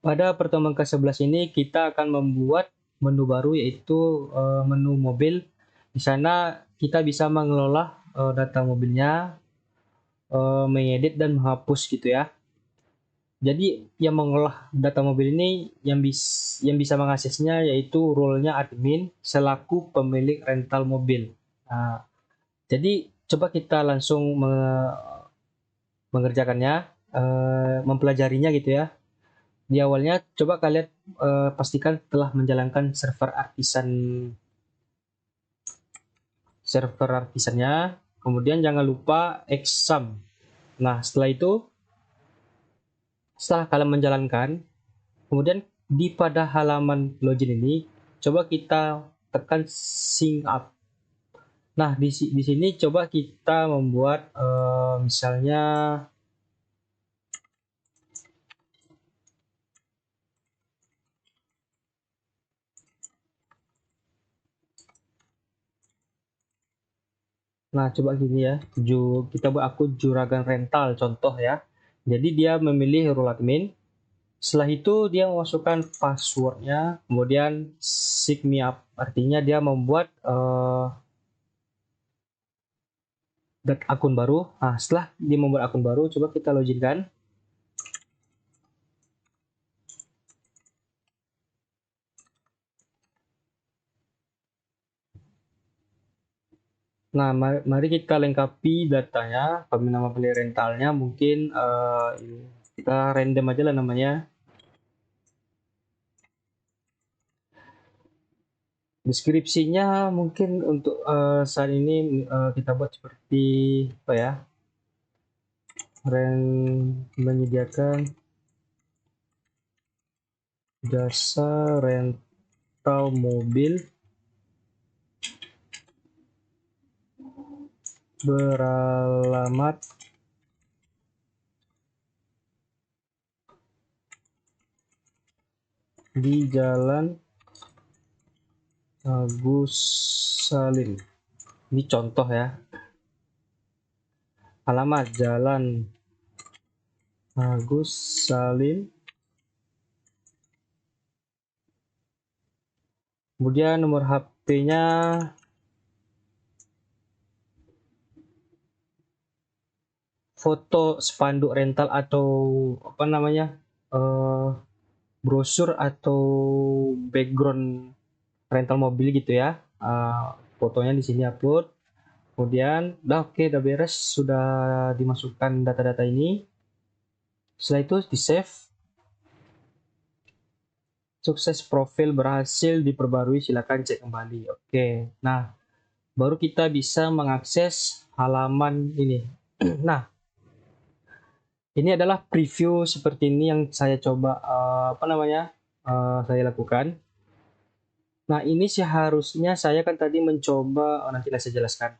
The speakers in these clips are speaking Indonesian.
Pada pertemuan ke-11 ini kita akan membuat menu baru, yaitu menu mobil. Di sana kita bisa mengelola data mobilnya, mengedit dan menghapus gitu ya. Jadi yang mengolah data mobil ini yang bisa mengaksesnya yaitu role-nya admin selaku pemilik rental mobil. Nah, jadi coba kita langsung mengerjakannya, mempelajarinya gitu ya. Di awalnya coba kalian pastikan telah menjalankan server artisannya, kemudian jangan lupa exam. Nah, setelah kalian menjalankan, kemudian pada halaman login ini coba kita tekan sync up. Nah, di sini coba kita membuat misalnya, nah coba gini ya, kita buat akun Juragan Rental contoh ya. Jadi dia memilih role admin. Setelah itu dia memasukkan passwordnya, kemudian sign me up, artinya dia membuat akun baru. Nah, setelah dia membuat akun baru, coba kita login kan. Nah, mari kita lengkapi datanya. Nama pemilik rentalnya mungkin kita random aja lah namanya. Deskripsinya mungkin untuk saat ini kita buat seperti apa ya? Menyediakan jasa rental mobil beralamat di Jalan Agus Salim. Ini contoh ya. Alamat Jalan Agus Salim. Kemudian nomor HP-nya foto spanduk rental atau apa namanya? Brosur atau background rental mobil gitu ya. Fotonya di sini upload. Kemudian oke, udah beres, sudah dimasukkan data-data ini. Setelah itu di save. Sukses, profil berhasil diperbarui, silakan cek kembali. Oke, nah baru kita bisa mengakses halaman ini. Nah, ini adalah preview seperti ini yang saya coba saya lakukan. Nah, ini seharusnya saya kan tadi mencoba, nanti saya jelaskan.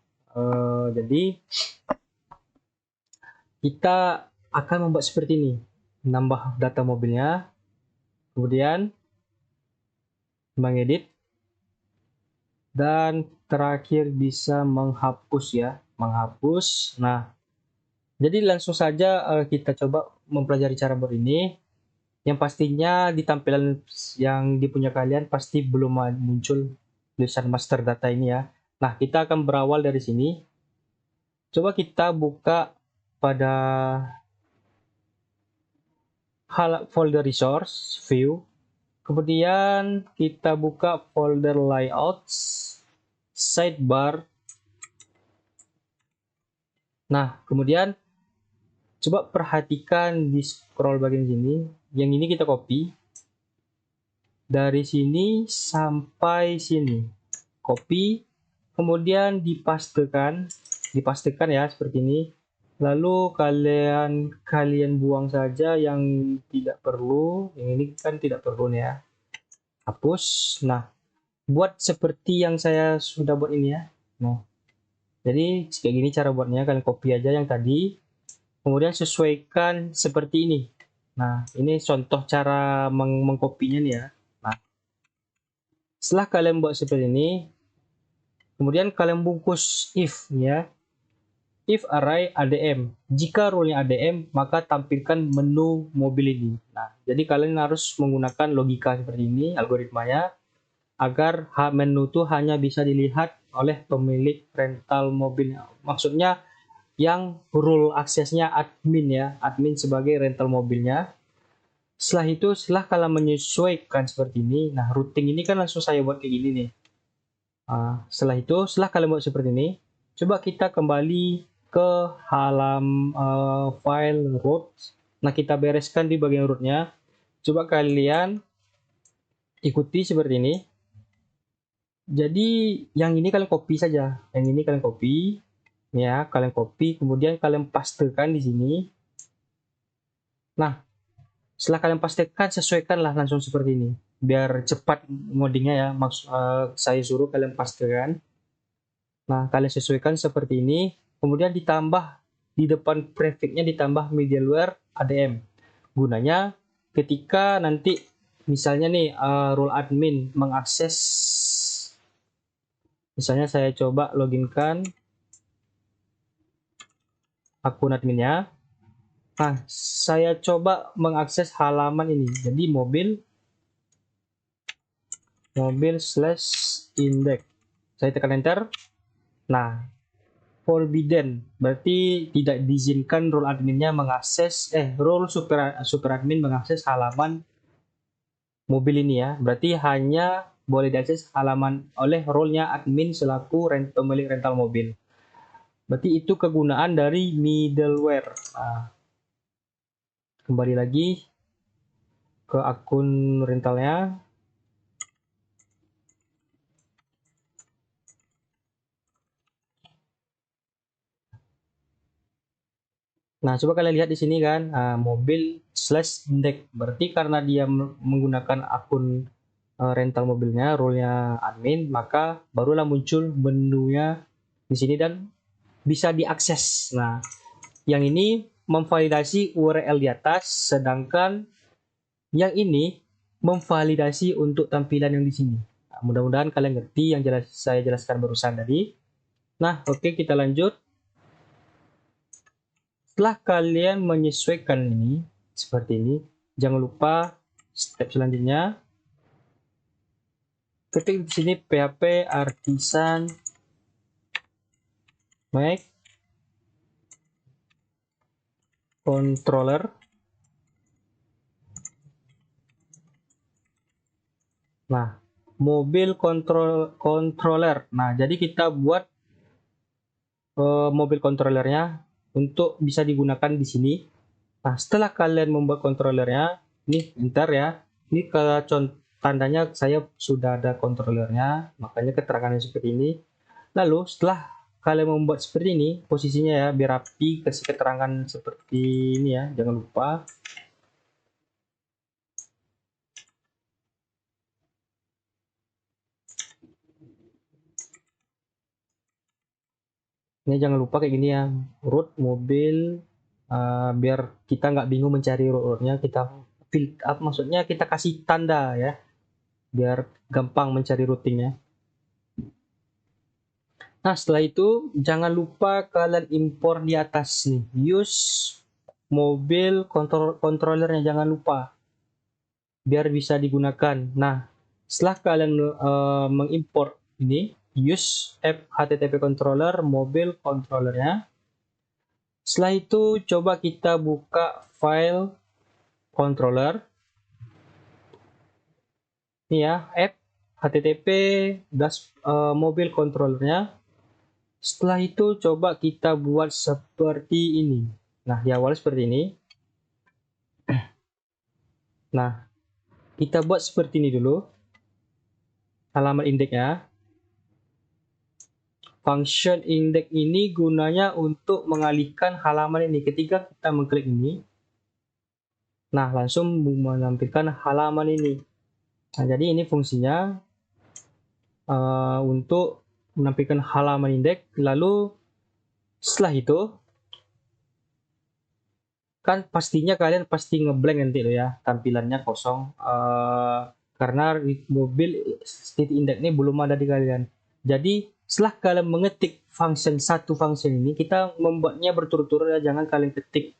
Jadi kita akan membuat seperti ini, menambah data mobilnya, kemudian mengedit, dan terakhir bisa menghapus ya, menghapus. Nah, jadi langsung saja kita coba mempelajari cara buat ini. Yang pastinya di tampilan yang dipunya kalian pasti belum muncul tulisan master data ini ya. Nah, kita akan berawal dari sini. Coba kita buka pada folder resource view. Kemudian kita buka folder layouts, sidebar. Nah, kemudian coba perhatikan di scroll bagian sini. Yang ini kita copy. Dari sini sampai sini. Copy, kemudian dipastekan ya seperti ini. Lalu kalian buang saja yang tidak perlu. Yang ini kan tidak perlu nih ya. Hapus. Nah, buat seperti yang saya sudah buat ini ya. Nah, jadi kayak gini cara buatnya. Kalian copy aja yang tadi, kemudian sesuaikan seperti ini. Nah, ini contoh cara mengkopinya nih ya. Nah, setelah kalian buat seperti ini, kemudian kalian bungkus if ya. if array ADM. Jika role-nya ADM, maka tampilkan menu mobil ini. Nah, jadi kalian harus menggunakan logika seperti ini, algoritmanya, agar menu itu hanya bisa dilihat oleh pemilik rental mobilnya. Maksudnya yang role aksesnya admin ya, admin sebagai rental mobilnya. Setelah itu, setelah kalian menyesuaikan seperti ini, nah routing ini kan langsung saya buat kayak gini nih. Setelah itu, setelah kalian buat seperti ini, coba kita kembali ke file root. Nah, kita bereskan di bagian rootnya. Coba kalian ikuti seperti ini. Jadi, yang ini kalian copy saja. Yang ini kalian copy. Ya, kalian copy. Kemudian kalian pastekan di sini. Nah, setelah kalian pastekan, sesuaikanlah langsung seperti ini. Biar cepat ngodingnya ya. Saya suruh kalian pastekan. Nah, kalian sesuaikan seperti ini. Kemudian ditambah di depan prefixnya ditambah middleware ADM. Gunanya ketika nanti misalnya nih role admin mengakses, misalnya saya coba loginkan akun adminnya. Nah, saya coba mengakses halaman ini. Jadi mobil/index. Saya tekan enter. Nah, forbidden berarti tidak diizinkan role adminnya mengakses role super admin mengakses halaman mobil ini ya. Berarti hanya boleh diakses halaman oleh role-nya admin selaku pemilik rental mobil. Berarti itu kegunaan dari middleware. Nah, kembali lagi ke akun rentalnya. Nah, coba kalian lihat di sini kan, mobil/index. Berarti karena dia menggunakan akun rental mobilnya, role-nya admin, maka barulah muncul menunya di sini dan bisa diakses. Nah, yang ini memvalidasi URL di atas, sedangkan yang ini memvalidasi untuk tampilan yang di sini. Nah, mudah-mudahan kalian ngerti yang saya jelaskan barusan tadi. Nah, oke, kita lanjut. Setelah kalian menyesuaikan ini seperti ini, jangan lupa step selanjutnya ketik di sini php artisan make controller. Nah, mobil controller. Nah, jadi kita buat mobil controllernya untuk bisa digunakan di sini. Nah, setelah kalian membuat controllernya, ini enter ya. Ini tandanya saya sudah ada controllernya, makanya keterangannya seperti ini. Lalu setelah kalian membuat seperti ini, posisinya ya biar rapi, kasih keterangan seperti ini ya, jangan lupa. Ini jangan lupa kayak gini ya, root mobil, biar kita nggak bingung mencari rootnya, kita fill up, maksudnya kita kasih tanda ya, biar gampang mencari routingnya. Nah, setelah itu jangan lupa kalian impor di atas nih, use mobil controllernya, jangan lupa biar bisa digunakan. Nah, setelah kalian mengimpor ini, use app http controller mobil controllernya. Setelah itu coba kita buka file controller. Ini ya, app http mobil controllernya. Setelah itu coba kita buat seperti ini. Nah, di awal seperti ini. Nah, kita buat seperti ini dulu. Halaman indeksnya. Function index ini gunanya untuk mengalihkan halaman ini. Ketika kita mengklik ini, nah langsung menampilkan halaman ini. Nah, jadi ini fungsinya untuk menampilkan halaman indeks. Lalu setelah itu kan pastinya kalian pasti ngeblank nanti loh ya, tampilannya kosong karena mobil state index ini belum ada di kalian. Jadi Setelah kalian mengetik satu function ini, kita membuatnya berturut-turut ya, jangan kalian ketik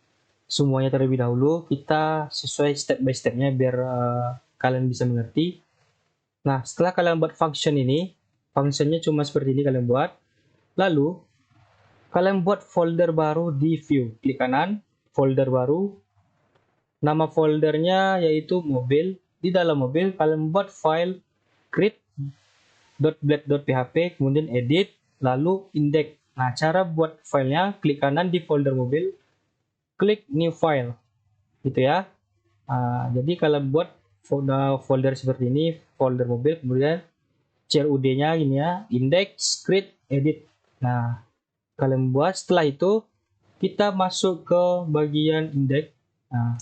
semuanya terlebih dahulu. Kita sesuai step by stepnya biar kalian bisa mengerti. Nah, setelah kalian buat function ini, functionnya cuma seperti ini kalian buat. Lalu, kalian buat folder baru di view. Klik kanan, folder baru. Nama foldernya yaitu mobil. Di dalam mobil, kalian buat file create.blade.php, kemudian edit, lalu index. Nah, cara buat filenya, klik kanan di folder mobil, klik new file. Gitu ya. Jadi kalian buat folder seperti ini, folder mobil, kemudian CRUD-nya gini ya, index, create, edit. Nah, kalian buat. Setelah itu, kita masuk ke bagian index. Nah,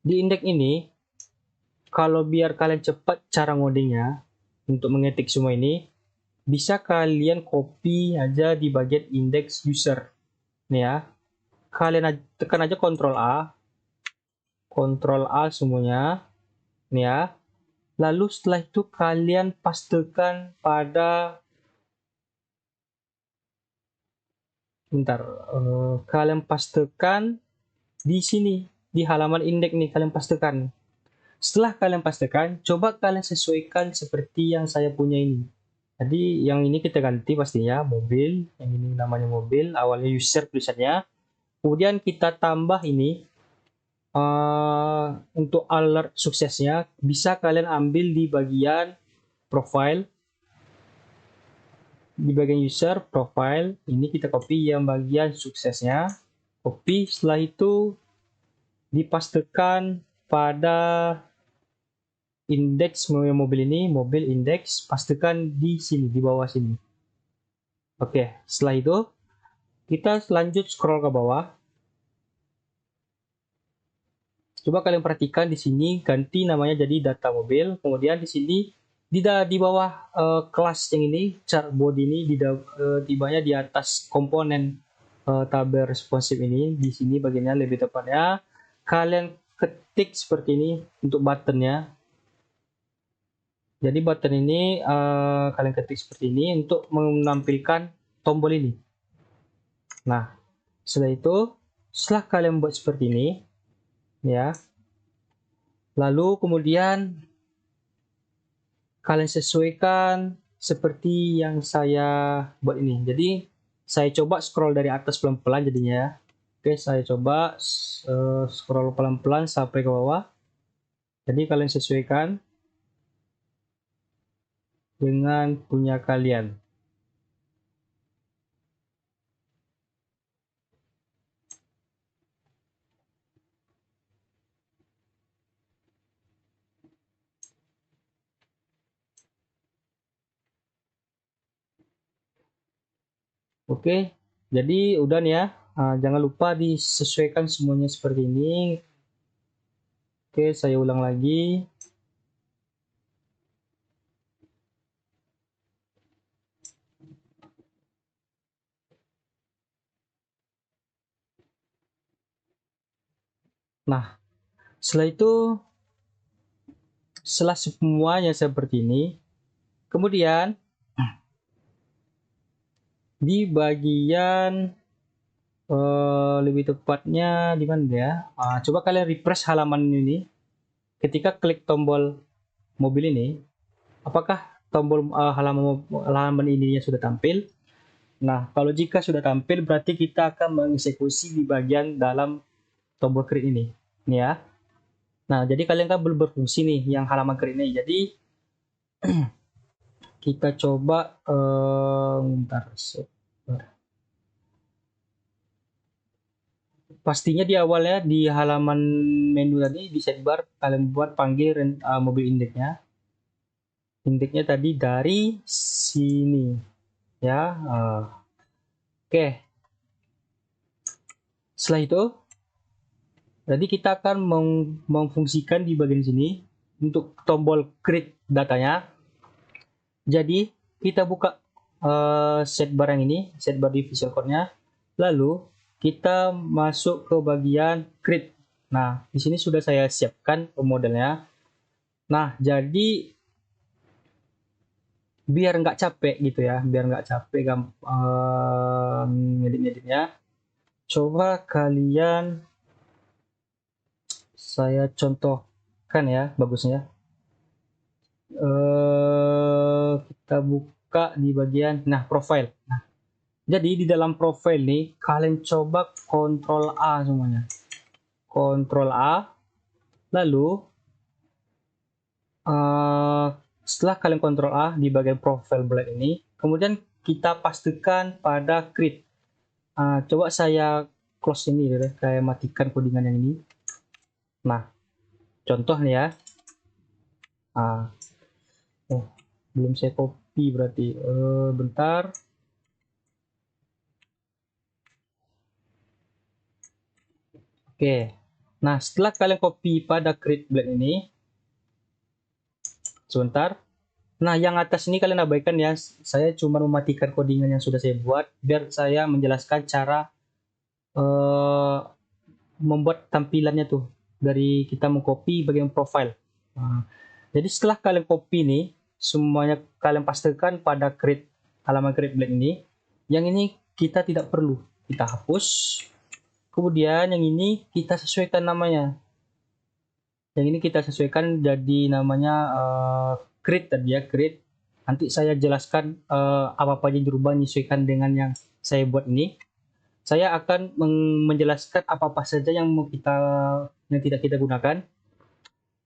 di index ini, kalau biar kalian cepat cara ngodingnya, untuk mengetik semua ini, bisa kalian copy aja di bagian index user. Nih ya, kalian tekan aja Ctrl A semuanya. Nih ya. Lalu setelah itu kalian pastekan pada kalian pastekan di sini, di halaman indeks nih, kalian pastekan. Setelah kalian pastekan, coba kalian sesuaikan seperti yang saya punya ini. Jadi yang ini kita ganti pastinya mobil, yang ini namanya mobil, awalnya user tulisannya. Kemudian kita tambah ini untuk alert suksesnya, bisa kalian ambil di bagian profile. Di bagian user profile, ini kita copy yang bagian suksesnya. Copy, setelah itu dipastekan pada indeks mobil ini, mobil indeks, pastikan di sini, di bawah sini. Oke, setelah itu kita lanjut scroll ke bawah. Coba kalian perhatikan di sini ganti namanya jadi data mobil. Kemudian di sini di bawah kelas yang ini, chart body ini tibanya di atas komponen tabel responsif ini. Di sini bagiannya lebih tepatnya kalian ketik seperti ini untuk buttonnya. Jadi button ini kalian ketik seperti ini untuk menampilkan tombol ini. Nah, setelah itu, setelah kalian buat seperti ini, ya, lalu kemudian kalian sesuaikan seperti yang saya buat ini. Jadi saya coba scroll dari atas pelan-pelan jadinya. Oke, saya coba scroll pelan-pelan sampai ke bawah. Jadi kalian sesuaikan dengan punya kalian. Oke, jadi udah nih ya. Jangan lupa disesuaikan semuanya seperti ini. Oke, saya ulang lagi. Nah, setelah itu, setelah semuanya seperti ini, kemudian di bagian lebih tepatnya di mana ya? Coba kalian refresh halaman ini. Ketika klik tombol mobil ini, apakah tombol halaman ininya sudah tampil? Nah, kalau jika sudah tampil, berarti kita akan mengeksekusi di bagian dalam tombol create ini. Nih ya. Nah, jadi kalian kan belum berfungsi nih yang halaman create ini. Jadi kita coba bentar. Pastinya di awalnya di halaman menu tadi di sidebar kalian buat panggil mobil indeksnya. Indeksnya tadi dari sini ya. Oke. Setelah itu jadi kita akan memfungsikan di bagian sini untuk tombol create datanya. Jadi kita buka sidebar yang ini, sidebar di Visual Code-nya. Lalu kita masuk ke bagian create. Nah, di sini sudah saya siapkan modelnya. Nah, jadi biar nggak capek gitu ya, biar nggak capek ngedit-ngeditnya, coba kalian, saya contohkan ya bagusnya. Kita buka di bagian profile. Nah, jadi di dalam profile nih kalian coba Ctrl A semuanya, Ctrl A, lalu setelah kalian Ctrl A di bagian profile bullet ini, kemudian kita pastikan pada create. Coba saya close ini deh, kayak matikan codingan yang ini. Nah, contoh nih ya. Belum saya copy berarti. Bentar. Oke. Nah, setelah kalian copy pada create bullet ini, sebentar. Nah, yang atas ini kalian abaikan ya. Saya cuma mematikan codingan yang sudah saya buat biar saya menjelaskan cara membuat tampilannya tuh dari kita mengcopy bagian profile. Jadi setelah kalian copy nih, semuanya kalian pastikan pada create, halaman create bullet ini. Yang ini kita tidak perlu, kita hapus. Kemudian yang ini kita sesuaikan namanya. Yang ini kita sesuaikan jadi namanya create tadi ya, create. Nanti saya jelaskan apa-apa yang dirubah menyesuaikan dengan yang saya buat ini. Saya akan menjelaskan apa-apa saja yang tidak kita gunakan.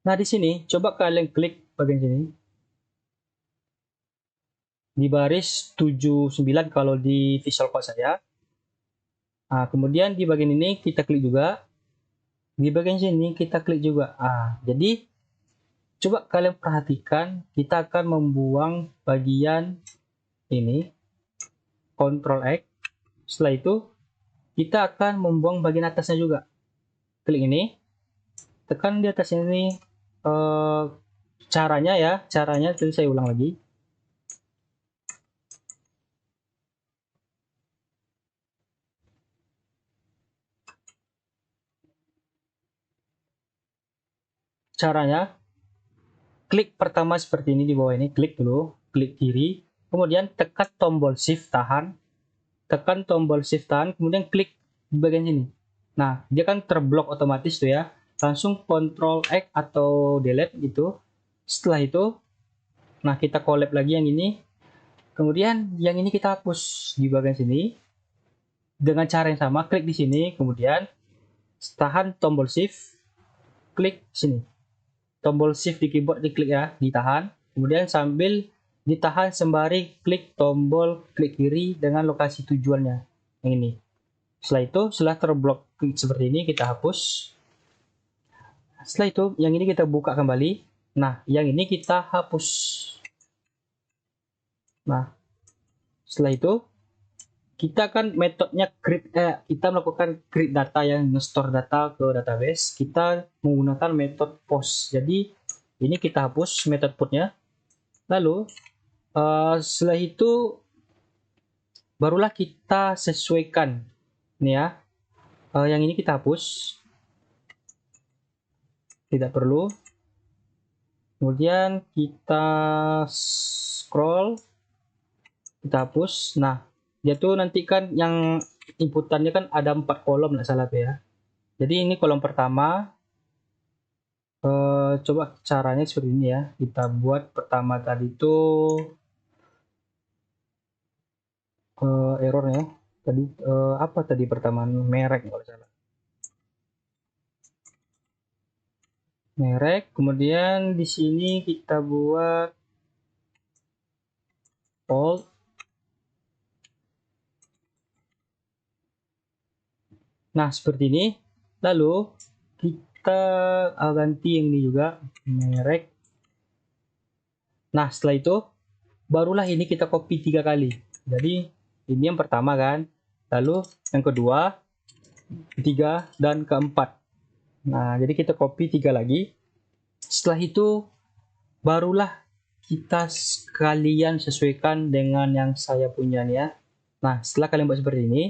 Nah, di sini coba kalian klik bagian sini. Di baris 79 kalau di Visual Code saya. Nah, kemudian di bagian ini kita klik juga. Di bagian sini kita klik juga. Jadi coba kalian perhatikan, kita akan membuang bagian ini, Ctrl X. Setelah itu kita akan membuang bagian atasnya juga. Klik ini, tekan di atas ini. Caranya jadi saya ulang lagi. Caranya, klik pertama seperti ini di bawah ini, klik dulu, klik kiri, kemudian tekan tombol shift tahan, kemudian klik di bagian sini. Nah, dia kan terblok otomatis tuh ya, langsung Ctrl X atau delete gitu. Setelah itu, nah kita collab lagi yang ini, kemudian yang ini kita hapus di bagian sini dengan cara yang sama. Klik di sini, kemudian tahan tombol shift, klik sini, tombol shift di keyboard diklik ya, ditahan, kemudian sambil ditahan sembari klik tombol klik kiri dengan lokasi tujuannya yang ini. Setelah itu, setelah terblok seperti ini, kita hapus. Setelah itu, yang ini kita buka kembali. Nah, yang ini kita hapus. Nah, setelah itu kita kan metodnya kita melakukan create data yang nge-store data ke database. Kita menggunakan metode post. Jadi ini kita hapus metode putnya. Lalu setelah itu barulah kita sesuaikan nih ya. Yang ini kita hapus, tidak perlu. Kemudian kita scroll, kita hapus. Nah, dia tuh nanti kan yang inputannya kan ada 4 kolom nggak salah tuh ya. Jadi ini kolom pertama. Coba caranya seperti ini ya. Kita buat pertama tadi tuh errornya. Tadi apa tadi pertama, merek kalau salah. Merek. Kemudian di sini kita buat old. Nah, seperti ini. Lalu kita ganti yang ini juga, merek. Nah, setelah itu barulah ini kita copy 3 kali. Jadi ini yang pertama kan, lalu yang kedua, ketiga, dan keempat. Nah, jadi kita copy 3 lagi. Setelah itu barulah kita sekalian sesuaikan dengan yang saya punya nih ya. Nah, setelah kalian buat seperti ini,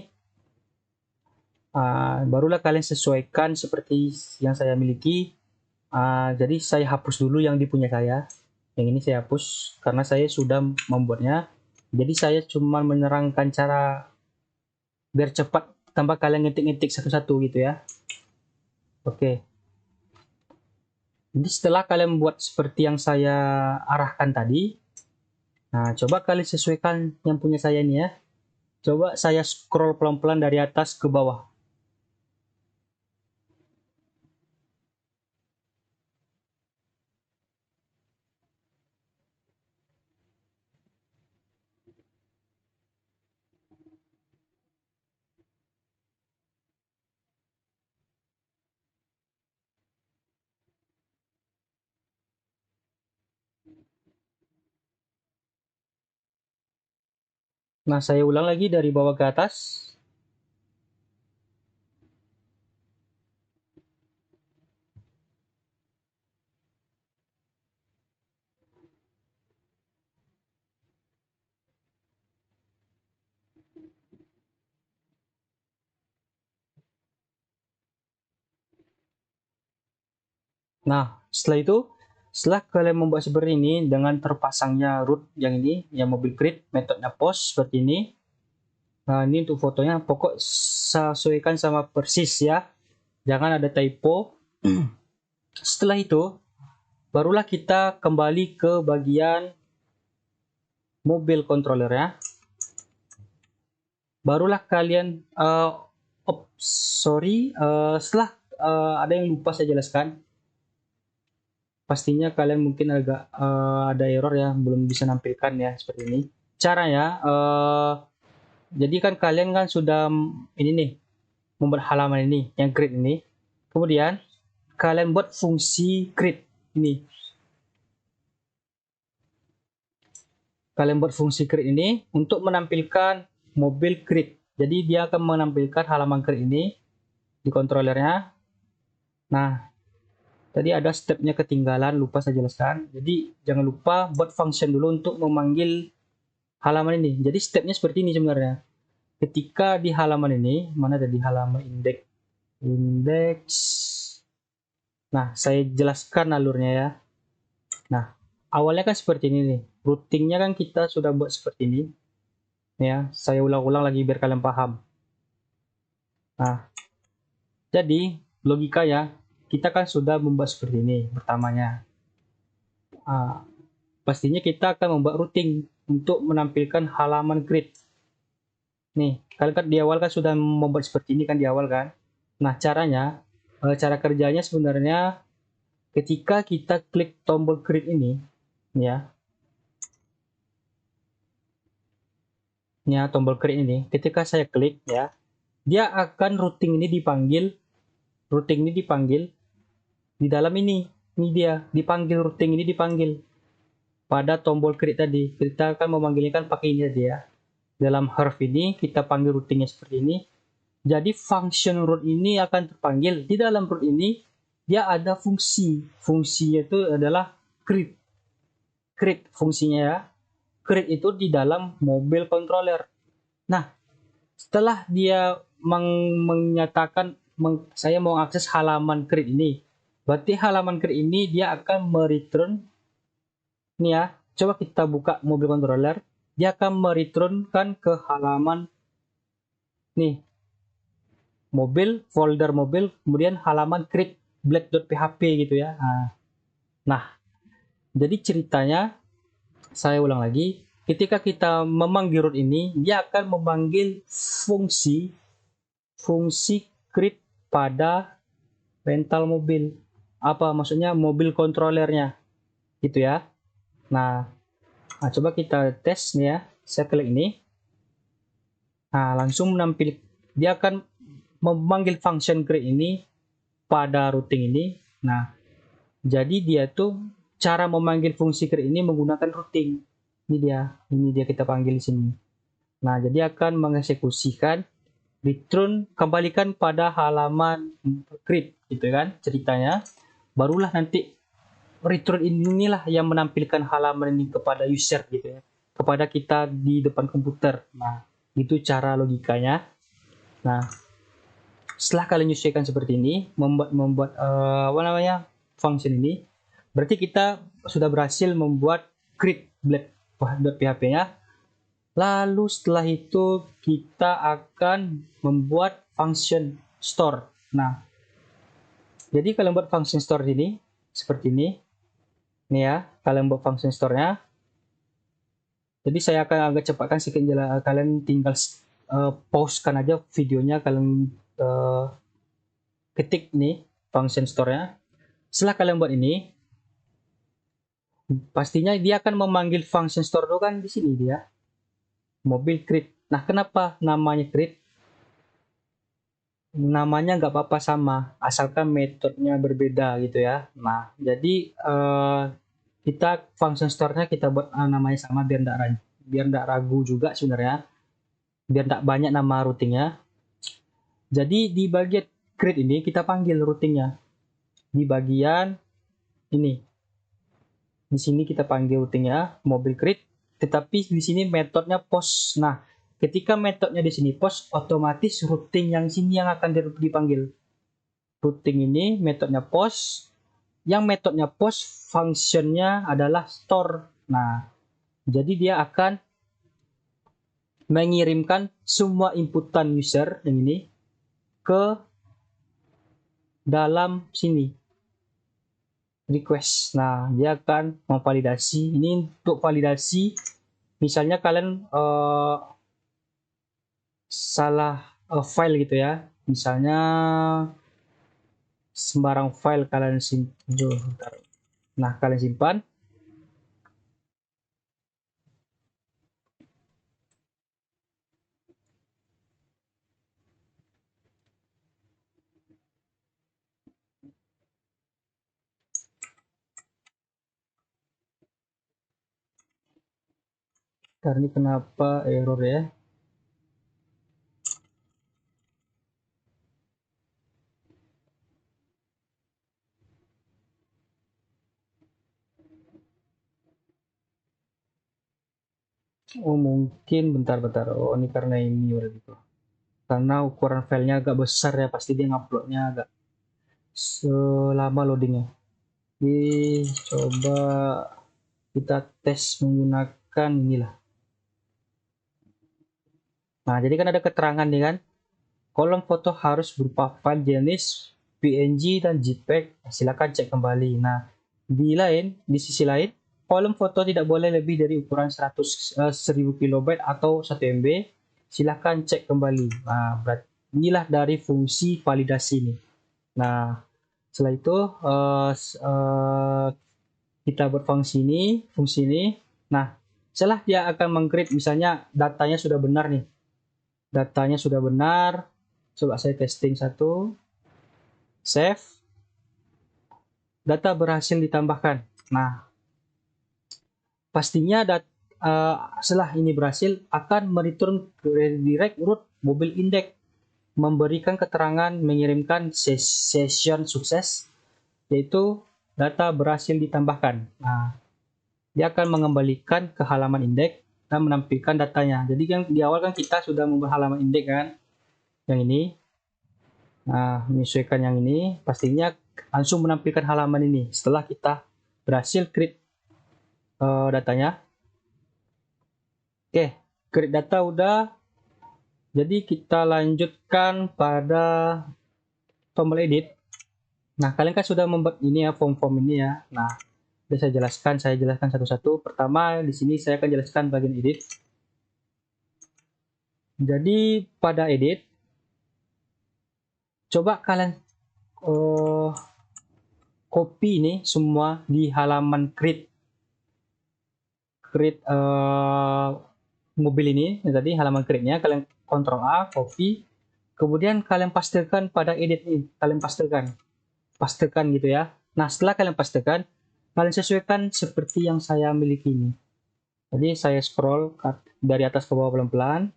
barulah kalian sesuaikan seperti yang saya miliki. Jadi saya hapus dulu yang di punya saya. Yang ini saya hapus karena saya sudah membuatnya. Jadi saya cuma menerangkan cara biar cepat tanpa kalian ngetik-ngetik satu-satu gitu ya. Oke. Jadi setelah kalian buat seperti yang saya arahkan tadi, nah coba kalian sesuaikan yang punya saya ini ya. Coba saya scroll pelan-pelan dari atas ke bawah. Nah, saya ulang lagi dari bawah ke atas. Nah, setelah itu, setelah kalian membuat seperti ini dengan terpasangnya root yang ini, yang mobil grid, metodenya post seperti ini. Nah, ini untuk fotonya, pokok sesuaikan sama persis ya. Jangan ada typo. Setelah itu, barulah kita kembali ke bagian mobil controller ya. Barulah kalian, setelah ada yang lupa saya jelaskan. Pastinya kalian mungkin agak ada error ya, belum bisa nampilkan ya seperti ini. Caranya, jadi kan kalian kan sudah ini nih, membuat halaman ini, yang create ini. Kemudian kalian buat fungsi create ini. Kalian buat fungsi create ini untuk menampilkan mobil create. Jadi dia akan menampilkan halaman create ini di controllernya. Nah, tadi ada stepnya ketinggalan, lupa saya jelaskan. Jadi jangan lupa buat function dulu untuk memanggil halaman ini. Jadi stepnya seperti ini sebenarnya. Ketika di halaman ini, mana tadi halaman indeks. Nah, saya jelaskan alurnya ya. Nah, awalnya kan seperti ini nih. Routingnya kan kita sudah buat seperti ini. Ya, saya ulang-ulang lagi biar kalian paham. Nah, jadi logika ya, kita kan sudah membuat seperti ini pertamanya. Pastinya kita akan membuat routing untuk menampilkan halaman grid. Nih, kalian kan di awal kan sudah membuat seperti ini kan di awal kan. Nah, cara kerjanya sebenarnya ketika kita klik tombol grid ini, ya, tombol grid ini, ketika saya klik ya, dia akan routing ini dipanggil di dalam ini dia dipanggil pada tombol grid tadi. Kita akan memanggilnya kan pakai ini aja ya. Dalam Harv ini kita panggil routingnya seperti ini. Jadi function root ini akan terpanggil. Di dalam root ini dia ada fungsi. Fungsinya itu adalah create. Create fungsinya ya. Create itu di dalam mobil controller. Nah, setelah dia menyatakan saya mau akses halaman create ini. Berarti halaman create ini dia akan mereturn ini ya. Coba kita buka mobil controller. Dia akan mereturnkan ke halaman nih mobil, folder mobil, kemudian halaman create black.php gitu ya. Nah, jadi ceritanya saya ulang lagi, ketika kita memanggil root ini, dia akan memanggil fungsi create pada rental mobil. Apa maksudnya mobil controllernya, gitu ya. Nah, coba kita tes nih ya. Saya klik ini. Nah, langsung menampil. Dia akan memanggil function create ini pada routing ini. Nah, jadi dia tuh cara memanggil fungsi create ini menggunakan routing. Ini dia kita panggil di sini. Nah, jadi akan mengeksekusikan return kembalikan pada halaman create gitu kan ceritanya. Barulah nanti return inilah yang menampilkan halaman ini kepada user gitu ya. Kepada kita di depan komputer. Nah, itu cara logikanya. Nah, setelah kalian menyesuaikan seperti ini, membuat function ini, Berarti kita sudah berhasil membuat create blade.php-nya. Lalu setelah itu kita akan membuat function store. Nah, jadi kalian buat function store ini seperti ini. Nih ya, kalian buat function store-nya. Jadi saya akan agak cepatkan sedikit, kalian tinggal pause-kan aja videonya, kalian ketik nih function store-nya. Setelah kalian buat ini, pastinya dia akan memanggil function store itu kan di sini dia. Mobil create. Nah, kenapa namanya create? Namanya nggak apa-apa sama, asalkan metodenya berbeda gitu ya. Nah, jadi kita function store-nya kita buat namanya sama biar nggak ragu juga sebenarnya, biar nggak banyak nama routingnya. Jadi di bagian create ini kita panggil routingnya di bagian ini. Di sini kita panggil routingnya mobil create, tetapi di sini metodenya post. Nah, ketika metodenya di sini post, otomatis routing yang sini yang akan dipanggil. Routing ini metodenya post, yang metodenya post functionnya adalah store. Nah, jadi dia akan mengirimkan semua inputan user yang ini ke dalam sini request. Nah, dia akan memvalidasi. Ini untuk validasi, misalnya kalian salah file gitu ya, misalnya sembarang file kalian simpan. Nah, kalian simpan. Karena ini kenapa error ya? Oh, mungkin bentar-bentar. Oh, ini karena ini berarti tuh. Karena ukuran filenya agak besar ya, pasti dia nguploadnya agak selama loadingnya. Jadi coba kita tes menggunakan inilah. Nah, jadi kan ada keterangan nih kan, kolom foto harus berupa file jenis PNG dan JPEG. Silakan cek kembali. Nah, di sisi lain, kolom foto tidak boleh lebih dari ukuran 1000 KB atau 1 MB. Silakan cek kembali. Nah, berarti inilah dari fungsi validasi ini. Nah, setelah itu kita buat fungsi ini. Nah, setelah dia akan meng-create, misalnya datanya sudah benar nih. Datanya sudah benar. Coba saya testing satu. Save. Data berhasil ditambahkan. Nah, pastinya setelah ini berhasil akan mereturn direct root mobil index, memberikan keterangan mengirimkan session sukses, yaitu data berhasil ditambahkan. Nah, dia akan mengembalikan ke halaman indeks dan menampilkan datanya. Jadi yang di awal kan kita sudah membuat halaman indeks kan, yang ini. Nah, menyesuaikan yang ini, pastinya langsung menampilkan halaman ini setelah kita berhasil create datanya. Oke, create data udah. Jadi kita lanjutkan pada tombol edit. Nah, kalian kan sudah membuat ini ya, form-form ini ya. Nah, saya jelaskan satu-satu. Pertama, di sini saya akan jelaskan bagian edit. Jadi pada edit, coba kalian copy ini semua di halaman create mobil ini. Tadi halaman create-nya kalian Ctrl A, copy, kemudian kalian pastekan pada edit ini. Kalian pastekan gitu ya. Nah, setelah kalian pastekan, kalian sesuaikan seperti yang saya miliki ini. Jadi saya scroll dari atas ke bawah pelan-pelan.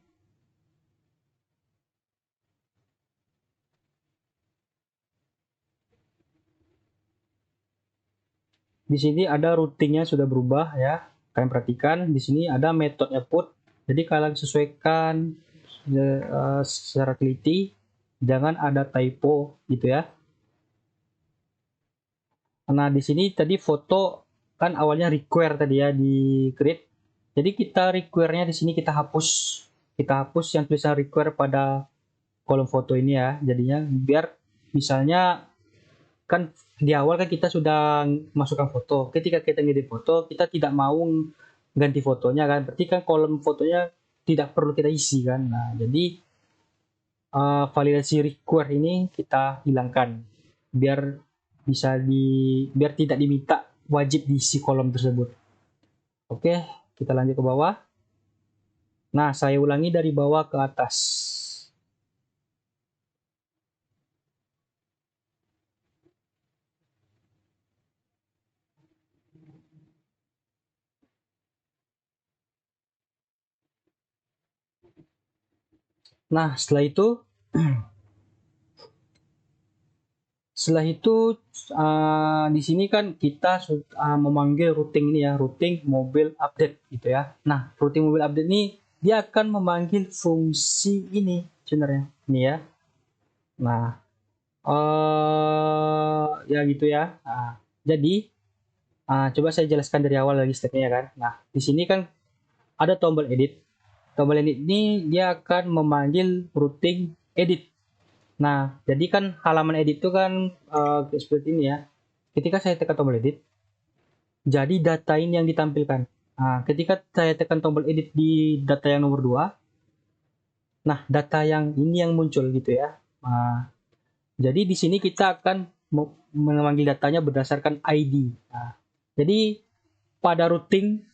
Di sini ada routingnya sudah berubah ya. Kalian perhatikan di sini ada metode put. Jadi kalian sesuaikan secara teliti, jangan ada typo gitu ya. Nah, di sini tadi foto kan awalnya require tadi ya di create. Jadi kita require-nya di sini kita hapus. Kita hapus yang tulisan require pada kolom foto ini ya. Jadinya biar misalnya kan di awal kan kita sudah masukkan foto. Ketika kita ngedit foto, kita tidak mau ganti fotonya kan. Berarti kan kolom fotonya tidak perlu kita isi kan. Nah, jadi validasi require ini kita hilangkan biar biar tidak diminta wajib diisi kolom tersebut. Oke, kita lanjut ke bawah. Nah, saya ulangi dari bawah ke atas. Nah, setelah itu di sini kan kita memanggil routing ini ya, routing mobile update gitu ya. Nah, routing mobile update ini dia akan memanggil fungsi ini sebenarnya. Ini ya. Nah, ya gitu ya. Nah, jadi coba saya jelaskan dari awal lagi stepnya ya kan. Nah, di sini kan ada tombol edit. Tombol edit ini dia akan memanggil routing edit. Nah, jadi kan halaman edit itu kan seperti ini ya. Ketika saya tekan tombol edit, jadi data ini yang ditampilkan. Nah, ketika saya tekan tombol edit di data yang nomor 2, nah data yang ini yang muncul gitu ya. Nah, jadi di sini kita akan memanggil datanya berdasarkan ID. Nah, jadi pada routing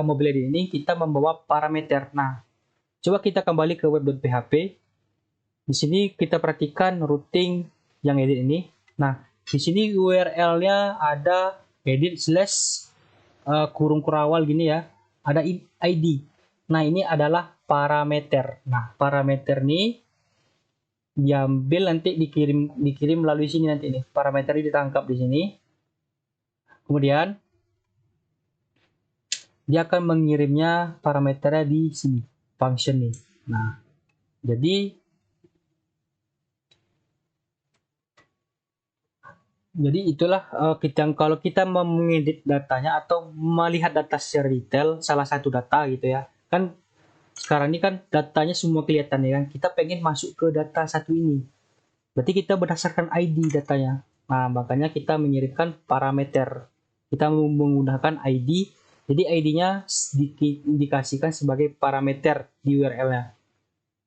mobile edit ini kita membawa parameter. Nah, coba kita kembali ke web.php. Di sini kita perhatikan routing yang edit ini. Nah, di sini URL-nya ada edit slash kurung kurawal gini ya. Ada ID. Nah, ini adalah parameter. Nah, parameter ini diambil nanti dikirim melalui sini nanti nih. Parameter ini ditangkap di sini. Kemudian dia akan mengirimnya parameternya di sini, function nih. Nah, jadi itulah kalau kita mengedit datanya atau melihat data secara detail, salah satu data gitu ya. Kan sekarang ini kan datanya semua kelihatan ya kan. Kita pengen masuk ke data satu ini. Berarti kita berdasarkan ID datanya. Nah, makanya kita mengirimkan parameter. Kita menggunakan ID. Jadi ID-nya dikasihkan sebagai parameter di URL-nya.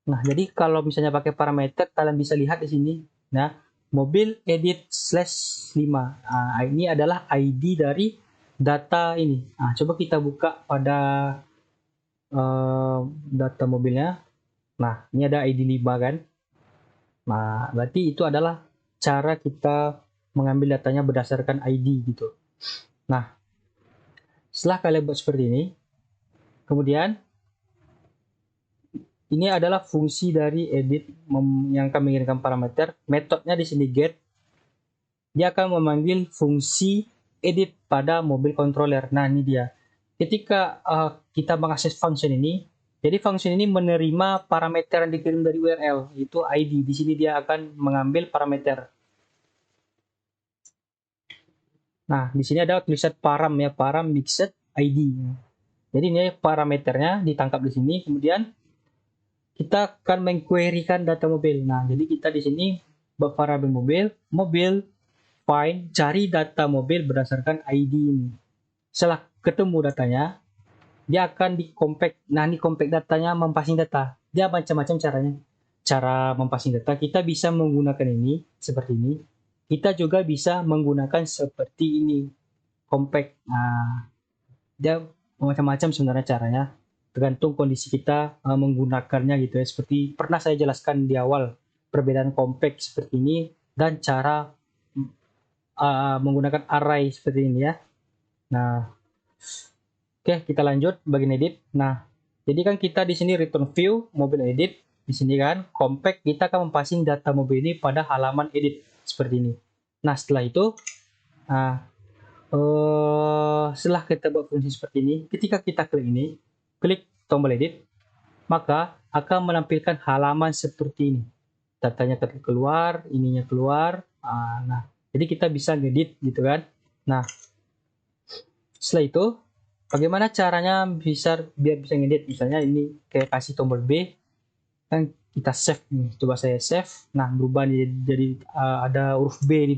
Nah, jadi kalau misalnya pakai parameter, kalian bisa lihat di sini. Nah, mobil edit /5. Nah, ini adalah ID dari data ini. Nah, coba kita buka pada data mobilnya. Nah, ini ada ID 5 kan. Nah, berarti itu adalah cara kita mengambil datanya berdasarkan ID gitu. Nah, setelah kalian buat seperti ini, kemudian ini adalah fungsi dari edit yang kami mengirimkan parameter. Metodenya di sini get. Dia akan memanggil fungsi edit pada mobil controller. Nah, ini dia. Ketika kita mengakses function ini, jadi function ini menerima parameter yang dikirim dari URL, itu ID. Di sini dia akan mengambil parameter. Nah, di sini ada tulisan param ya, param mixed ID. Jadi ini parameternya ditangkap di sini, kemudian kita akan mengquerykan data mobil. Nah, jadi kita di sini variabel mobil, find, cari data mobil berdasarkan ID ini. Setelah ketemu datanya, dia akan di-compact. Nah, ini compact datanya mempassing data. Dia macam-macam caranya. Cara mempassing data, kita bisa menggunakan ini, seperti ini. Kita juga bisa menggunakan seperti ini, compact. Nah, dia macam-macam sebenarnya caranya. Tergantung kondisi kita menggunakannya gitu ya. Seperti pernah saya jelaskan di awal, perbedaan compact seperti ini dan cara menggunakan array seperti ini ya. Nah, oke, kita lanjut bagian edit. Nah, jadi kan kita di sini return view mobil edit di sini kan compact, kita akan mempassing data mobil ini pada halaman edit seperti ini. Nah, setelah itu setelah kita buat fungsi seperti ini, ketika kita klik tombol edit, maka akan menampilkan halaman seperti ini. Datanya keluar, ininya keluar. Nah, Jadi kita bisa ngedit gitu kan. Nah, setelah itu bagaimana caranya biar bisa ngedit? Misalnya ini kayak kasih tombol B, kan kita save nih. Coba saya save. Nah, berubah jadi ada huruf B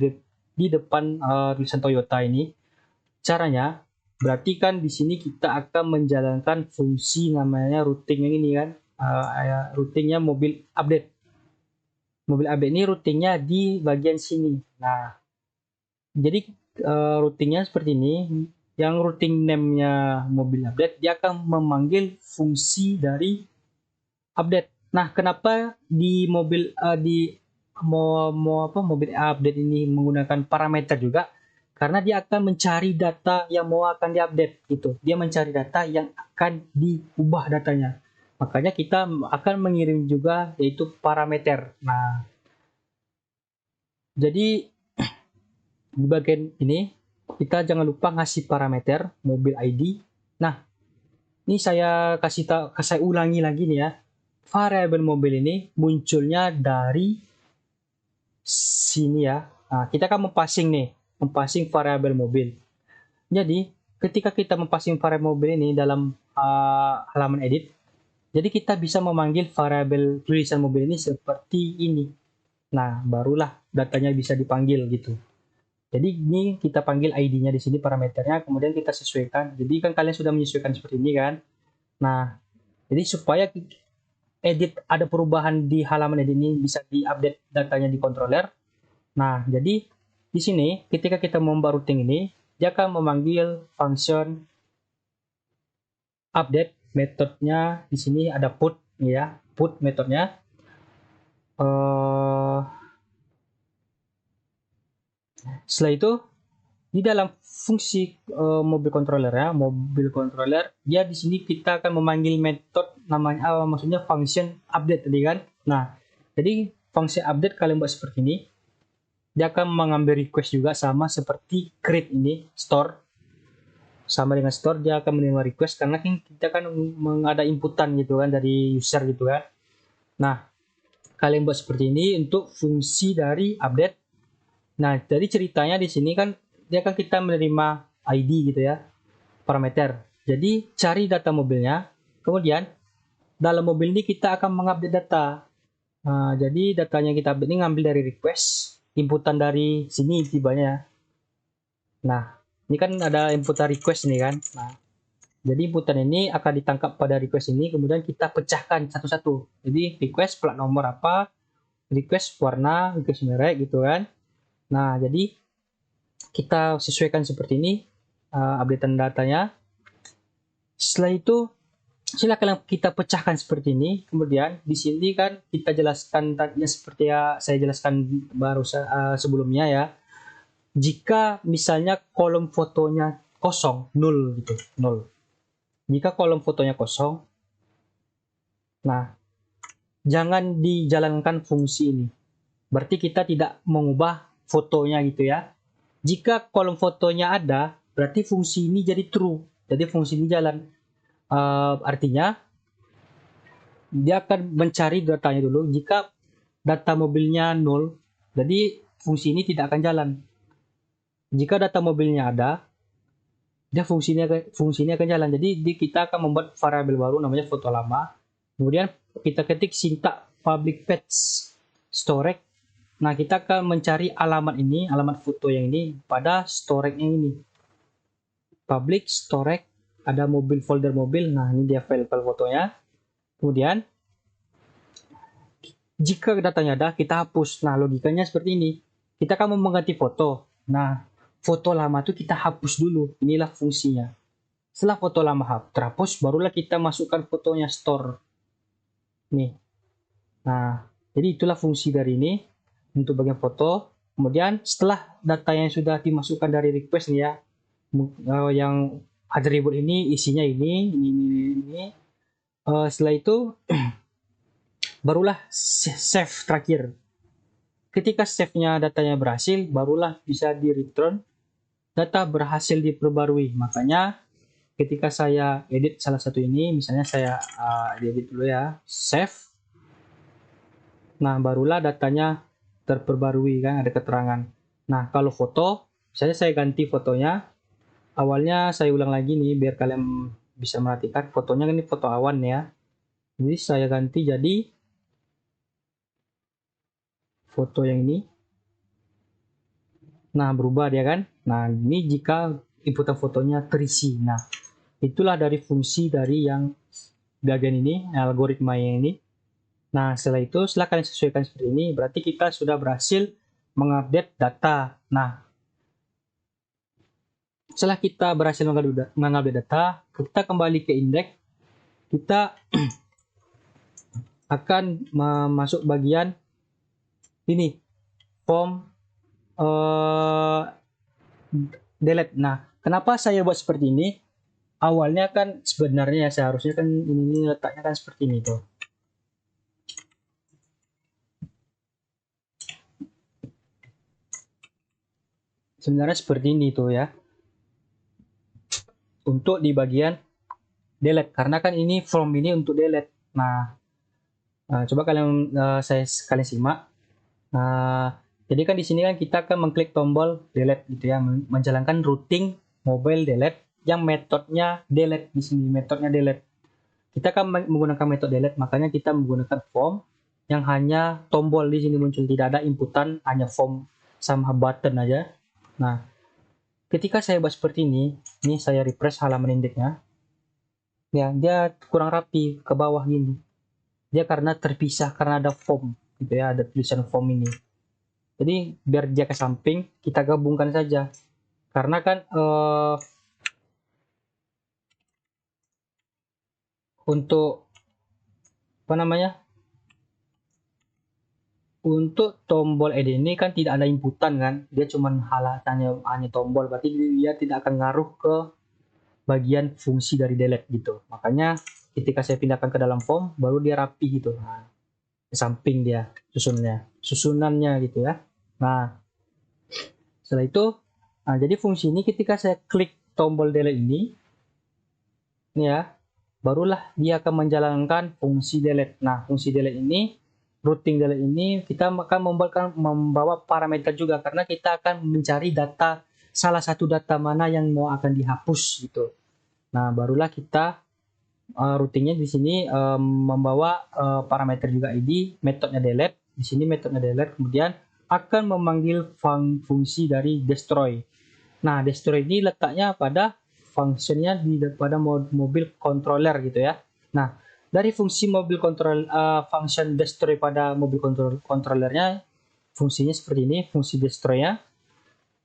di depan tulisan Toyota ini. Caranya berarti kan di sini kita akan menjalankan fungsi namanya routing yang ini kan. Routingnya mobil update. Mobil update ini routingnya di bagian sini. Nah, jadi routingnya seperti ini. Yang routing name-nya mobil update, dia akan memanggil fungsi dari update. Nah, kenapa di mobil mobil update ini menggunakan parameter juga? Karena dia akan mencari data yang mau akan diupdate gitu. Dia mencari data yang akan diubah datanya. Makanya kita akan mengirim juga yaitu parameter. Nah, jadi di bagian ini kita jangan lupa ngasih parameter mobil ID. Nah, ini saya saya ulangi lagi nih ya. Variabel mobil ini munculnya dari sini ya. Nah, kita akan mempassing variabel mobil. Jadi, ketika kita mempassing variabel mobil ini dalam halaman edit, jadi kita bisa memanggil variabel tulisan mobil ini seperti ini. Nah, barulah datanya bisa dipanggil gitu. Jadi ini kita panggil ID-nya di sini parameternya, kemudian kita sesuaikan. Jadi kan kalian sudah menyesuaikan seperti ini kan. Nah, jadi supaya edit ada perubahan di halaman edit ini bisa diupdate datanya di controller. Nah, jadi di sini ketika kita membuat routing ini, dia akan memanggil function update. Metodenya di sini ada put ya, put metodenya. Setelah itu di dalam fungsi mobil controller dia di sini kita akan memanggil metode namanya maksudnya function update tadi kan. Nah, jadi function update kalian buat seperti ini, dia akan mengambil request juga sama seperti create ini store, sama dengan store dia akan menerima request karena kita kan ada inputan gitu kan dari user gitu kan. Nah, kalian buat seperti ini untuk fungsi dari update. Nah, jadi ceritanya di sini kan dia akan kita menerima ID gitu ya, parameter. Jadi cari data mobilnya, kemudian dalam mobil ini kita akan mengupdate data. Nah, jadi datanya kita update ini ngambil dari request, inputan dari sini tibanya. Nah, ini kan ada inputan request nih kan. Nah, jadi inputan ini akan ditangkap pada request ini, kemudian kita pecahkan satu-satu. Jadi request plat nomor apa, request warna, request merek gitu kan. Nah, jadi kita sesuaikan seperti ini updatean datanya. Setelah itu silakan kita pecahkan seperti ini. Kemudian di sini kan kita jelaskan tadinya seperti ya saya jelaskan baru sebelumnya ya. Jika misalnya kolom fotonya kosong, nol gitu, nol. Jika kolom fotonya kosong, nah jangan dijalankan fungsi ini. Berarti kita tidak mengubah fotonya gitu ya. Jika kolom fotonya ada, berarti fungsi ini jadi true. Jadi fungsi ini jalan. Artinya dia akan mencari datanya dulu. Jika data mobilnya 0, jadi fungsi ini tidak akan jalan. Jika data mobilnya ada, dia fungsinya akan jalan. Jadi kita akan membuat variabel baru namanya foto lama. Kemudian kita ketik sintak public path storage. Nah, kita akan mencari alamat ini, alamat foto yang ini pada storage yang ini. Public storage, ada mobil, folder mobil. Nah, ini dia file-file fotonya. Kemudian jika datanya ada, kita hapus. Nah, logikanya seperti ini. Kita akan mau mengganti foto. Nah, foto lama itu kita hapus dulu. Inilah fungsinya. Setelah foto lama terhapus, barulah kita masukkan fotonya store. Nih. Nah, jadi itulah fungsi dari ini untuk bagian foto. Kemudian setelah data yang sudah dimasukkan dari request nih ya, yang attribute ini isinya ini. Setelah itu barulah save terakhir. Ketika save-nya datanya berhasil, barulah bisa di return data berhasil diperbarui. Makanya ketika saya edit salah satu ini, misalnya saya edit dulu ya, save. Nah, barulah datanya terperbarui kan, ada keterangan. Nah, kalau foto, misalnya saya ganti fotonya, awalnya saya ulang lagi nih biar kalian bisa merhatikan fotonya, ini foto awan ya. Jadi saya ganti jadi foto yang ini. Nah, berubah dia kan. Nah, ini jika inputan fotonya terisi. Nah, itulah dari fungsi dari yang bagian ini, algoritma yang ini. Nah, setelah itu, setelah kalian sesuaikan seperti ini, berarti kita sudah berhasil mengupdate data. Nah, setelah kita berhasil mengupdate data, kita kembali ke indeks, kita akan masuk bagian ini, form delete. Nah, kenapa saya buat seperti ini? Awalnya kan sebenarnya seharusnya kan ini letaknya kan seperti ini tuh. Sebenarnya seperti ini tuh ya. Untuk di bagian delete, karena kan ini form ini untuk delete. Nah, coba kalian simak. Jadi kan di sini kan kita akan mengklik tombol delete gitu ya, menjalankan routing mobile delete yang metodenya delete di sini, metodenya delete. Kita akan menggunakan metode delete, makanya kita menggunakan form yang hanya tombol di sini muncul, tidak ada inputan, hanya form sama button aja. Nah, ketika saya buat seperti ini saya refresh halaman indeksnya. Ya, dia kurang rapi ke bawah gini. Dia karena terpisah karena ada form gitu ya, ada tulisan form ini. Jadi biar dia ke samping, kita gabungkan saja. Karena kan untuk apa namanya? Untuk tombol edit ini kan tidak ada inputan kan, dia cuma hanya tombol, berarti dia tidak akan ngaruh ke bagian fungsi dari delete gitu. Makanya ketika saya pindahkan ke dalam form, baru dia rapi gitu. Nah, ke samping dia susunannya gitu ya. Nah, setelah itu, jadi fungsi ini ketika saya klik tombol delete ini ya, barulah dia akan menjalankan fungsi delete. Nah, fungsi delete ini, routing delete ini kita akan membawa parameter juga, karena kita akan mencari data, salah satu data mana yang mau akan dihapus gitu. Nah, barulah kita routingnya di sini membawa parameter juga ID, metodenya delete. Di sini metodenya delete, kemudian akan memanggil fungsi dari destroy. Nah, destroy ini letaknya pada functionnya pada mobil controller gitu ya. Nah, dari fungsi mobil control function destroy pada mobil controllernya, fungsinya seperti ini, fungsi destroy-nya.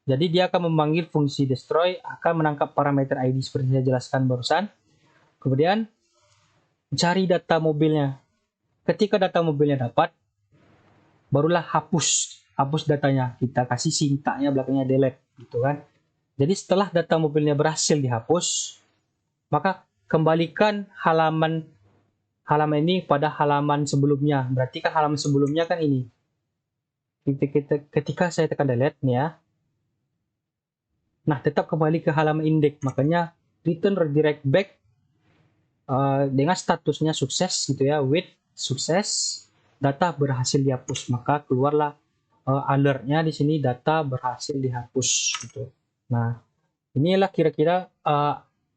Jadi dia akan memanggil fungsi destroy, akan menangkap parameter ID seperti saya jelaskan barusan. Kemudian cari data mobilnya. Ketika data mobilnya dapat, barulah hapus datanya. Kita kasih sintaknya belakangnya delete gitu kan. Jadi setelah data mobilnya berhasil dihapus, maka kembalikan halaman ini pada halaman sebelumnya. Berarti kan halaman sebelumnya kan ini. Ketika saya tekan delete nih ya, nah tetap kembali ke halaman indeks. Makanya return redirect back dengan statusnya sukses gitu ya, with sukses, data berhasil dihapus. Maka keluarlah alertnya di sini, data berhasil dihapus gitu. Nah, inilah kira-kira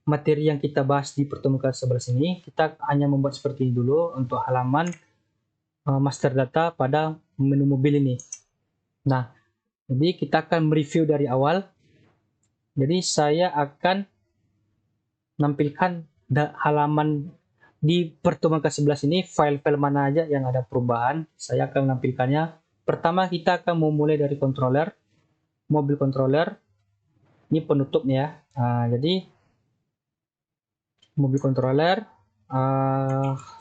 materi yang kita bahas di pertemuan ke-11 ini. Kita hanya membuat seperti ini dulu untuk halaman master data pada menu mobil ini. Nah, jadi kita akan mereview dari awal. Jadi saya akan menampilkan halaman di pertemuan ke-11 ini, file-file mana aja yang ada perubahan. Saya akan menampilkannya. Pertama kita akan memulai dari controller, mobil controller. Ini penutupnya ya. Jadi mobil controller,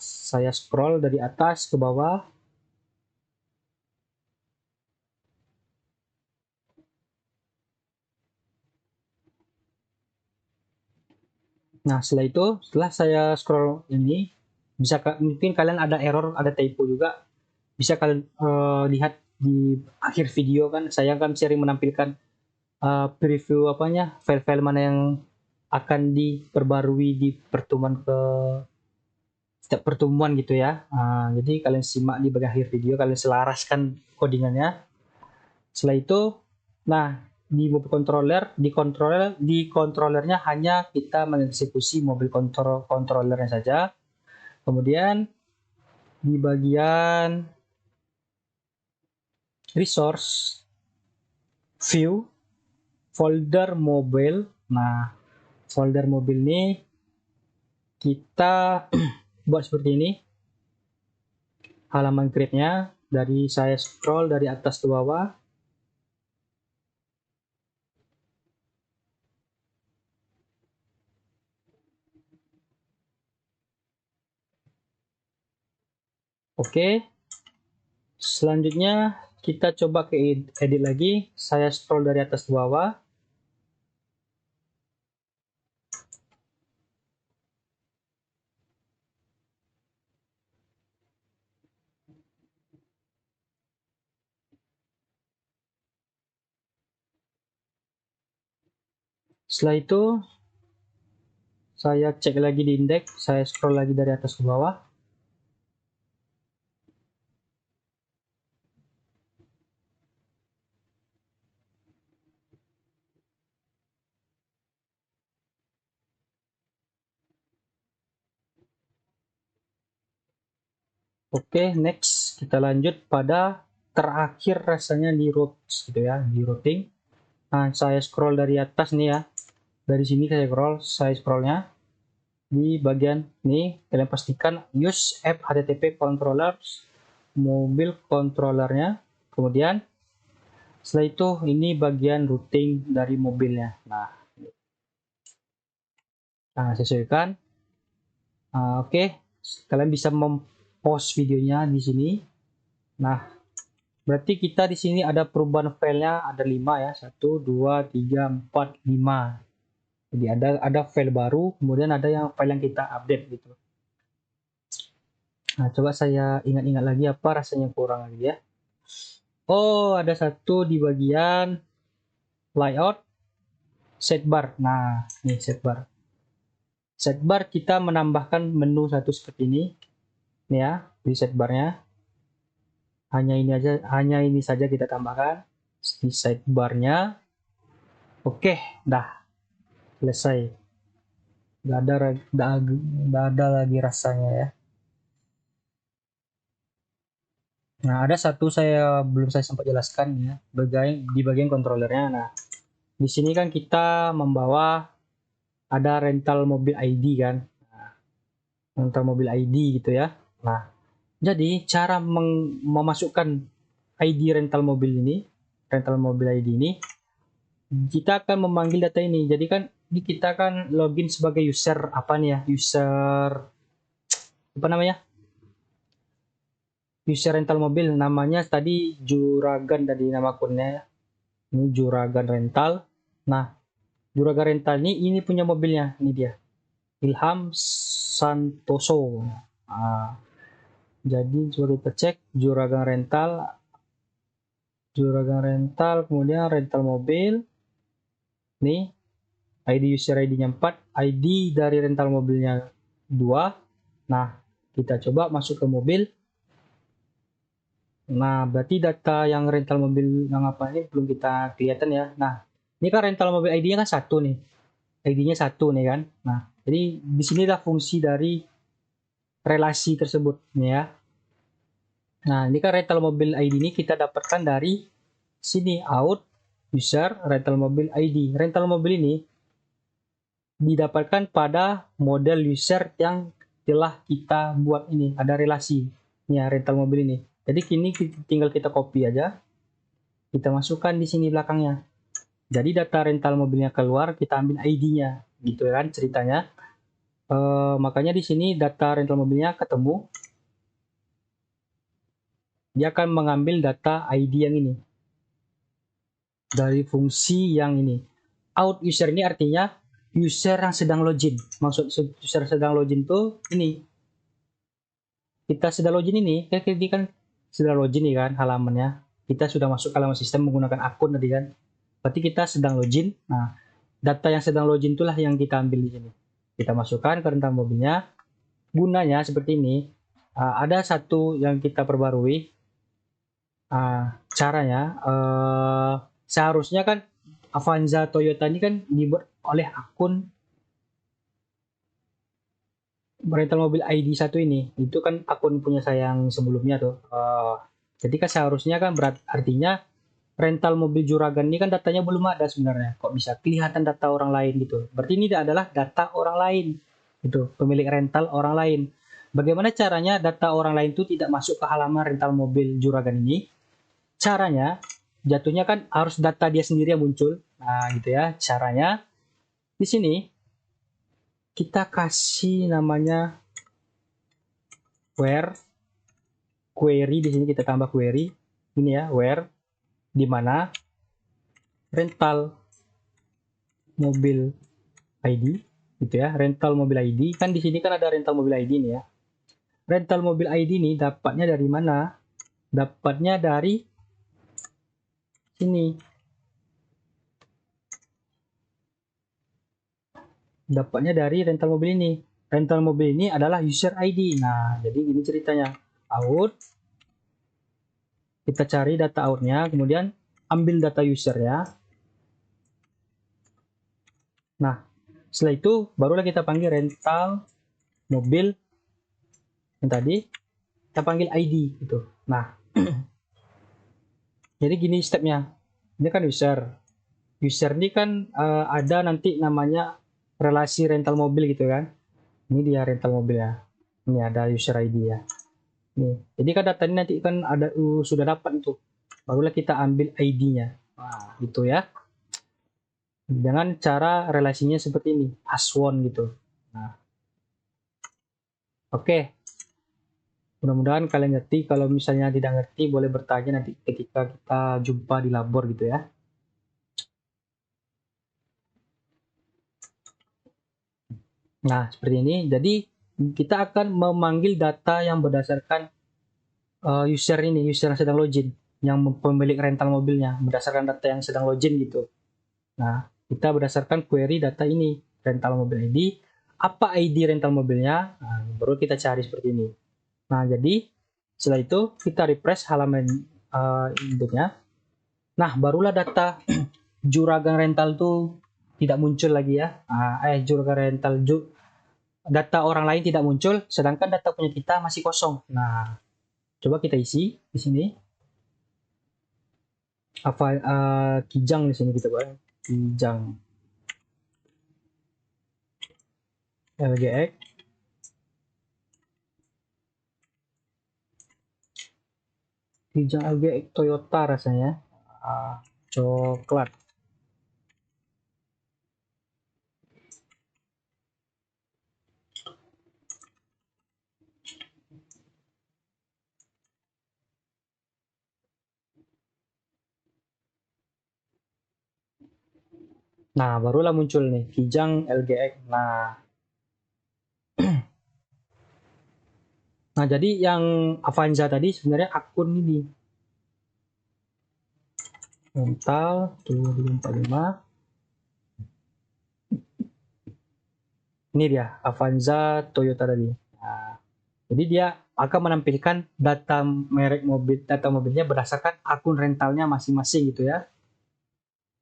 saya scroll dari atas ke bawah. Nah, setelah saya scroll ini, mungkin kalian ada error, ada typo juga. Bisa kalian lihat di akhir video kan, saya akan sering menampilkan preview file-file mana yang akan diperbarui di setiap pertemuan gitu ya. Jadi kalian simak di bagian akhir video, kalian selaraskan codingannya. Setelah itu Nah, di mobil controller, di controllernya hanya kita mengeksekusi mobil controllernya saja. Kemudian di bagian resource, view, folder mobil. Nah, folder mobil ini kita buat seperti ini. Halaman create-nya dari saya scroll dari atas ke bawah. Oke. Selanjutnya kita coba ke edit lagi. Saya scroll dari atas ke bawah. Setelah itu saya cek lagi di indeks, saya scroll lagi dari atas ke bawah. Oke, next kita lanjut pada terakhir rasanya di routes gitu ya, di routing. Nah, saya scroll dari atas nih ya. Dari sini saya scrollnya di bagian ini. Kalian pastikan use app HTTP controllers mobil controllernya. Kemudian setelah itu ini bagian routing dari mobilnya. Nah sesuaikan. Oke, kalian bisa mempost videonya di sini. Nah, berarti kita di sini ada perubahan filenya ada 5 ya. 1 2 3 4 5. Jadi ada file baru, kemudian ada yang file yang kita update gitu. Nah, coba saya ingat-ingat lagi apa rasanya kurang lagi ya. Oh, ada satu di bagian layout sidebar. Nah, ini sidebar. Sidebar kita menambahkan menu satu seperti ini. Nih ya, di sidebarnya. Hanya ini saja kita tambahkan di sidebarnya. Oke, dah selesai. Nggak ada lagi rasanya ya. Nah, ada satu belum saya sempat jelaskan ya, di bagian controllernya. Nah, di sini kan kita membawa ada rental mobil ID kan. Nah, rental mobil ID gitu ya. Nah, jadi cara memasukkan ID rental mobil ID ini, kita akan memanggil data ini. Jadi kan ini kita kan login sebagai user apa nih ya? User apa namanya? User rental mobil, namanya tadi Juragan dari nama akunnya. Ini Juragan Rental. Nah, Juragan Rental ini punya mobilnya, ini dia. Ilham Santoso. Nah, jadi coba kita cek Juragan Rental, kemudian rental mobil. Nih, ID user ID-nya 4, ID dari rental mobilnya 2. Nah, kita coba masuk ke mobil. Nah, berarti data yang rental mobil yang apa ini belum kita kelihatan ya. Nah, ini kan rental mobil ID-nya kan satu nih. ID-nya satu nih kan. Nah, jadi disinilah fungsi dari relasi tersebut nih ya. Nah, ini kan rental mobil ID ini kita dapatkan dari sini out user rental mobil ID. Rental mobil ini didapatkan pada model user yang telah kita buat ini. Ada relasi ya rental mobil ini. Jadi kini tinggal kita copy aja. Kita masukkan di sini belakangnya. Jadi data rental mobilnya keluar, kita ambil ID-nya, gitu kan ceritanya. Makanya di sini data rental mobilnya ketemu. Dia akan mengambil data ID yang ini. Dari fungsi yang ini. Out user ini artinya user yang sedang login. Maksud user sedang login tuh ini. Kita sedang login ini kan sedang login nih kan halamannya. Kita sudah masuk ke halaman sistem menggunakan akun tadi kan. Berarti kita sedang login. Nah, data yang sedang login itulah yang kita ambil di sini. Kita masukkan ke rental mobilnya. Gunanya seperti ini. Ada satu yang kita perbarui. Caranya Seharusnya kan Avanza Toyota ini kan dibuat oleh akun rental mobil ID satu ini. Itu kan akun punya saya yang sebelumnya tuh. Jadi kan seharusnya kan artinya rental mobil Juragan ini kan datanya belum ada sebenarnya. Kok bisa kelihatan data orang lain gitu. Berarti ini adalah data orang lain. Itu pemilik rental orang lain. Bagaimana caranya data orang lain itu tidak masuk ke halaman rental mobil Juragan ini? Caranya jatuhnya kan harus data dia sendiri yang muncul. Nah, gitu ya. Caranya di sini kita kasih namanya where query, di sini kita tambah query. Ini ya, where di mana rental mobil ID gitu ya. Rental mobil ID kan di sini kan ada rental mobil ID nih ya. Rental mobil ID ini dapatnya dari mana? Dapatnya dari sini. Dapatnya dari rental mobil ini. Rental mobil ini adalah user ID. Nah, jadi ini ceritanya. Out. Kita cari data outnya, kemudian ambil data usernya. Nah, setelah itu barulah kita panggil rental mobil yang tadi. Kita panggil ID gitu. Nah, jadi gini stepnya. Ini kan user. User ini kan ada nanti namanya relasi rental mobil gitu kan. Ini dia rental mobil ya. Ini ada user ID ya. Nih. Jadi kan data ini nanti kan ada sudah dapat itu. Barulah kita ambil ID-nya. Nah, gitu ya. Dengan cara relasinya seperti ini, as1 gitu. Nah, oke. Mudah-mudahan kalian ngerti. Kalau misalnya tidak ngerti, boleh bertanya nanti ketika kita jumpa di labor gitu ya. Nah, seperti ini. Jadi, kita akan memanggil data yang berdasarkan user ini, user yang sedang login, yang pemilik rental mobilnya, berdasarkan data yang sedang login gitu. Nah, kita berdasarkan query data ini, rental mobil ID, apa ID rental mobilnya, nah, baru kita cari seperti ini. Nah, jadi setelah itu kita refresh halaman inputnya. Nah, barulah data Juragan rental tuh tidak muncul lagi ya. Juragan rental data orang lain tidak muncul, sedangkan data punya kita masih kosong. Nah, coba kita isi di sini. Apa Kijang di sini kita buat. Kijang LGX Kijang LGX Toyota rasanya. Coklat. Nah, barulah muncul nih Kijang LGX. Nah, jadi yang Avanza tadi sebenarnya akun ini. Rental 2045. Ini dia Avanza Toyota tadi. Nah, jadi dia akan menampilkan data merek mobil, data mobilnya berdasarkan akun rentalnya masing-masing gitu ya.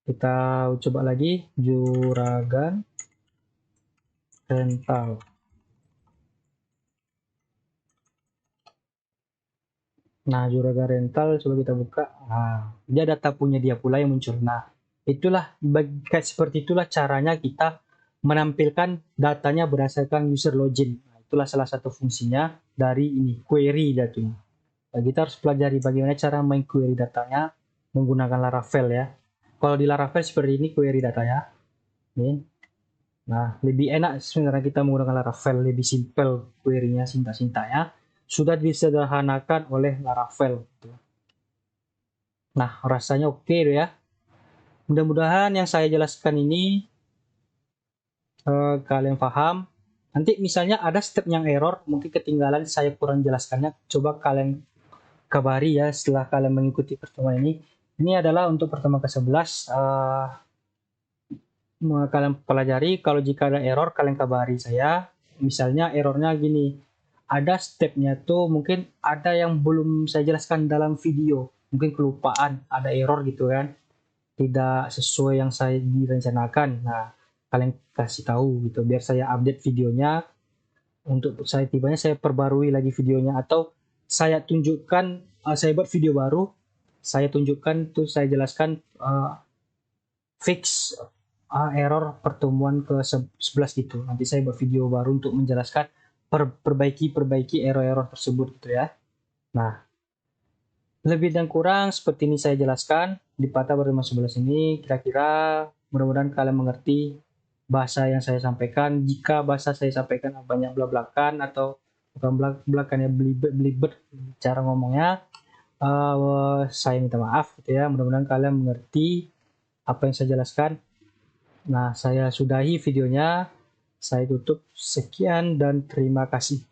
Kita coba lagi Juragan rental. Nah, Juragan rental coba kita buka. Nah, dia data punya dia pula yang muncul. Nah, itulah kayak seperti itulah caranya kita menampilkan datanya berdasarkan user login. Nah, itulah salah satu fungsinya dari ini query jatuhnya. Nah, kita harus pelajari bagaimana cara main query datanya menggunakan Laravel ya. Kalau di Laravel seperti ini query datanya. Nih. Nah, lebih enak sebenarnya kita menggunakan Laravel, lebih simple query-nya, sintak-sintaknya sudah disederhanakan oleh Laravel. Nah, rasanya oke ya. Mudah-mudahan yang saya jelaskan ini kalian paham. Nanti misalnya ada step yang error, mungkin ketinggalan saya kurang jelaskannya. Coba kalian kabari ya setelah kalian mengikuti pertemuan ini. Ini adalah untuk pertemuan ke-11. Kalian pelajari, kalau jika ada error kalian kabari saya. Misalnya errornya gini, ada stepnya tuh mungkin ada yang belum saya jelaskan dalam video, mungkin kelupaan, ada error gitu kan. tidak sesuai yang saya direncanakan. Nah, kalian kasih tahu gitu biar saya update videonya. Untuk saya tibanya saya perbarui lagi videonya, atau saya tunjukkan, saya buat video baru, saya tunjukkan tuh, saya jelaskan fix error pertemuan ke 11 gitu. Nanti saya buat video baru untuk menjelaskan perbaiki error-error tersebut gitu ya. Nah, lebih dan kurang seperti ini saya jelaskan di Patah Bertema 11 ini. Kira-kira mudah-mudahan kalian mengerti bahasa yang saya sampaikan. Jika bahasa saya sampaikan banyak belak-belakan atau bukan belak-belakan ya, belibet cara ngomongnya, saya minta maaf gitu ya. Mudah-mudahan kalian mengerti apa yang saya jelaskan. Nah, saya sudahi videonya. Saya tutup. Sekian dan terima kasih.